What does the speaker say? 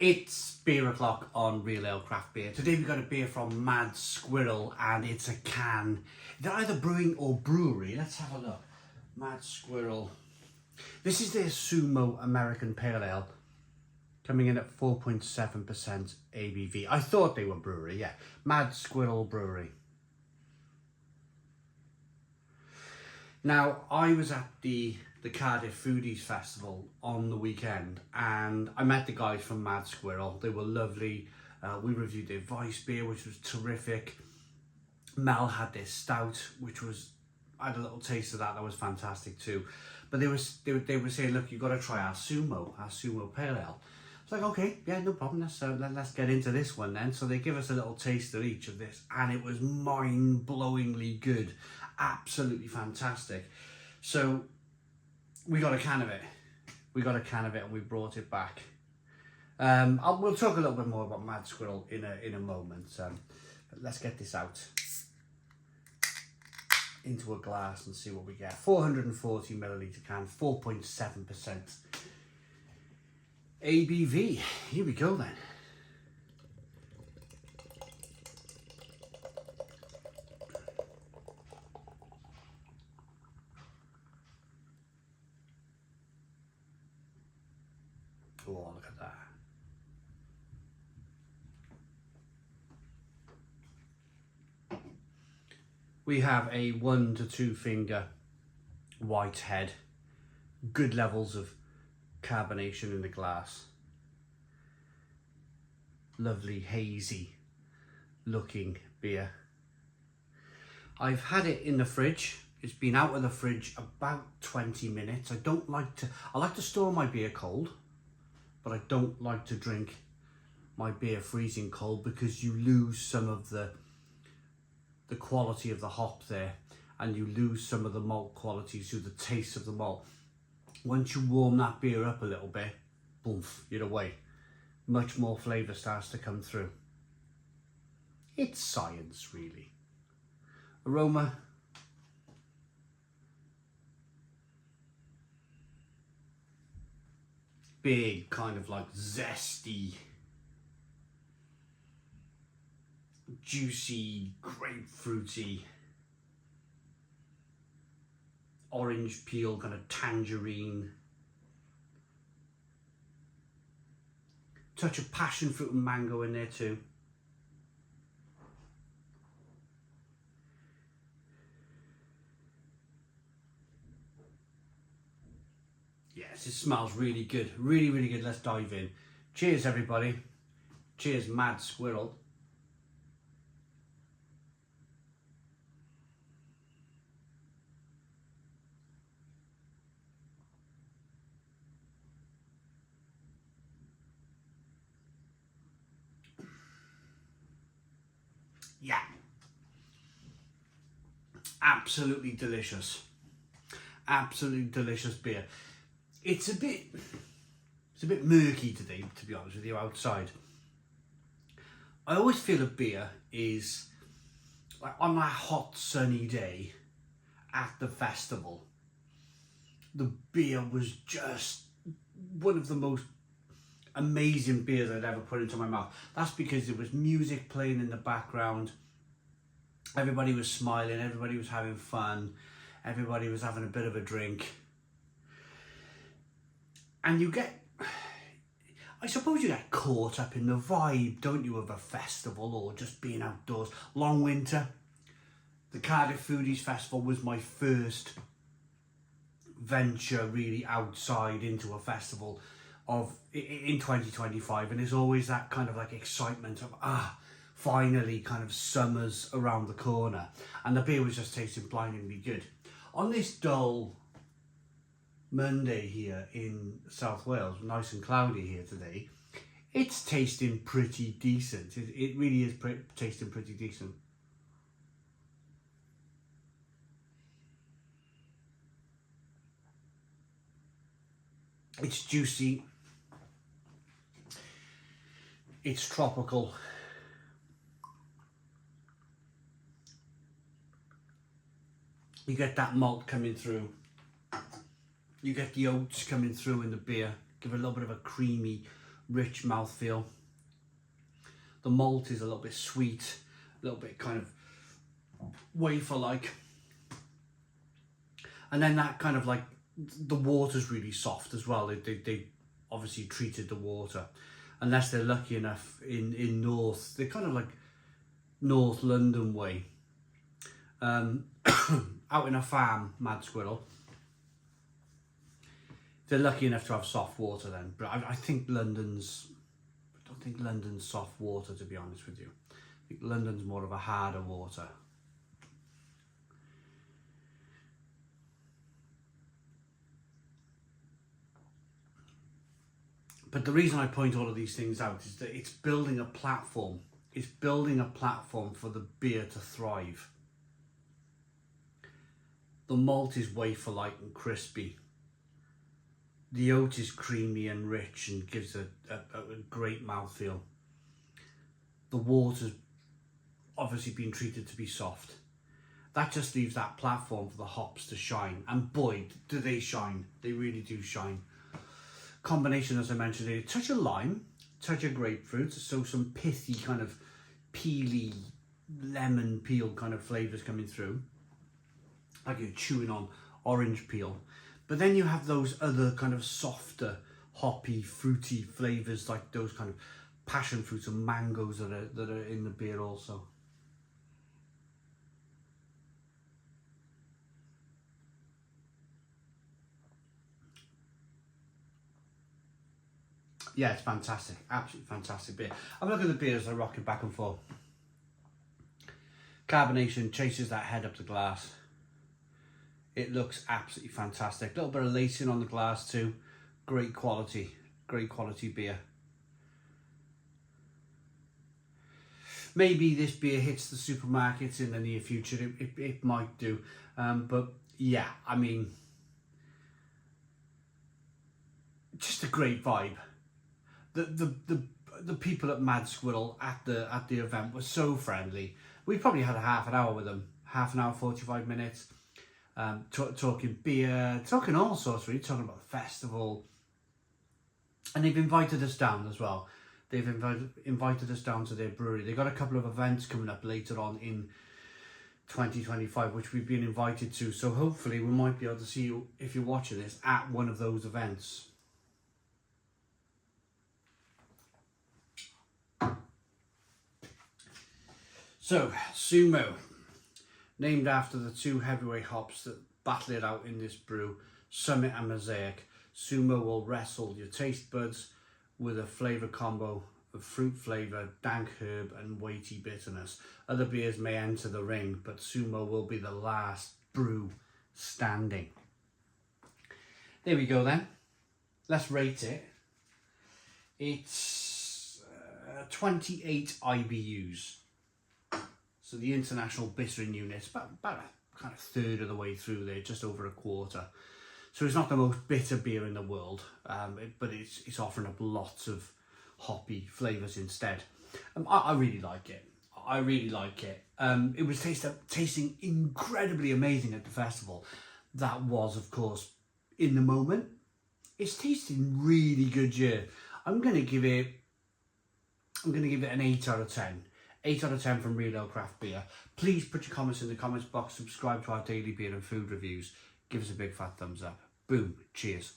It's beer o'clock on Real Ale Craft Beer. Today we've got a beer from Mad Squirrel and it's a can. They're either brewing or brewery. Let's have a look. Mad Squirrel. This is their Sumo American Pale Ale. Coming in at 4.7% ABV. I thought they were brewery, yeah. Mad Squirrel Brewery. Now, I was at the Cardiff Foodies Festival on the weekend and I met the guys from Mad Squirrel. They were lovely. We reviewed their Vice beer, which was terrific. Mel had their Stout, which was, I had a little taste of that. That was fantastic too. But they were saying, look, you've got to try our Sumo Pale Ale. It's like, okay, yeah, no problem. Let's get into this one then. So they give us a little taste of each of this, and it was mind-blowingly good, absolutely fantastic. So we got a can of it. And we brought it back. We'll talk a little bit more about Mad Squirrel in a moment. But let's get this out into a glass and see what we get. 440 milliliter can, 4.7%. ABV. Here we go then. Oh, look at that. We have a 1 to 2 finger white head. Good levels of carbonation in the glass. Lovely hazy looking beer. I've had it in the fridge. It's been out of the fridge about 20 minutes. I like to store my beer cold, but I don't like to drink my beer freezing cold because you lose some of the quality of the hop there, and you lose some of the malt qualities through the taste of the malt. Once you warm that beer up a little bit, boom, you're away. Much more flavour starts to come through. It's science, really. Aroma. Big, kind of like zesty, juicy, grapefruity, orange peel, kind of tangerine, touch of passion fruit and mango in there too. Yes, it smells really good, really, really good. Let's dive in. Cheers, everybody. Cheers, Mad Squirrel. Yeah, absolutely delicious beer. It's a bit murky today, to be honest with you, outside. I always feel a beer is like on that hot sunny day at the festival. The beer was just one of the most amazing beers I'd ever put into my mouth. That's because there was music playing in the background. Everybody was smiling, everybody was having fun, everybody was having a bit of a drink. And I suppose you get caught up in the vibe, don't you, of a festival or just being outdoors. Long winter. The Cardiff Foodies Festival was my first venture really outside into a festival in 2025, and there's always that kind of like excitement of finally kind of summer's around the corner, and the beer was just tasting blindingly good. On this dull Monday here in South Wales, nice and cloudy here today, it's tasting pretty decent. It really is tasting pretty decent. It's juicy. It's tropical. You get that malt coming through. You get the oats coming through in the beer. Give it a little bit of a creamy, rich mouthfeel. The malt is a little bit sweet, a little bit kind of wafer-like. And then that kind of like, the water's really soft as well. They obviously treated the water. Unless they're lucky enough in North, they're kind of like North London way. Out in a farm, Mad Squirrel. They're lucky enough to have soft water then. But I think I don't think London's soft water, to be honest with you. I think London's more of a harder water. But the reason I point all of these things out is that it's building a platform. It's building a platform for the beer to thrive. The malt is wafer-like and crispy. The oat is creamy and rich and gives a great mouthfeel. The water's obviously been treated to be soft. That just leaves that platform for the hops to shine. And boy, do they shine. They really do shine. Combination, as I mentioned, a touch of lime, touch of grapefruit, so some pithy kind of peely lemon peel kind of flavours coming through, like you're chewing on orange peel. But then you have those other kind of softer, hoppy, fruity flavours, like those kind of passion fruits and mangoes that are in the beer also. Yeah, it's fantastic, absolutely fantastic beer. Have a look at the beer as I rock it back and forth. Carbonation chases that head up the glass. It looks absolutely fantastic. A little bit of lacing on the glass too. Great quality beer. Maybe this beer hits the supermarkets in the near future. It might do, but yeah, I mean, just a great vibe. The people at Mad Squirrel at the event were so friendly. We probably had a half an hour with them, half an hour, 45 minutes, talking beer, talking all sorts, really, talking about the festival. And they've invited us down as well. They've invited us down to their brewery. They've got a couple of events coming up later on in 2025, which we've been invited to. So hopefully we might be able to see you, if you're watching this, at one of those events. So, Sumo, named after the two heavyweight hops that battle it out in this brew, Summit and Mosaic. Sumo will wrestle your taste buds with a flavour combo of fruit flavour, dank herb and weighty bitterness. Other beers may enter the ring, but Sumo will be the last brew standing. There we go then. Let's rate it. It's 28 IBUs. So the international bittering unit's about a kind of third of the way through there, just over a quarter. So it's not the most bitter beer in the world, but it's offering up lots of hoppy flavours instead. I really like it. I really like it. It was tasting incredibly amazing at the festival. That was, of course, in the moment. It's tasting really good, yeah. I'm gonna give it an 8 out of 10. 8 out of 10 from Real Ale Craft Beer. Please put your comments in the comments box, subscribe to our daily beer and food reviews. Give us a big fat thumbs up. Boom, cheers.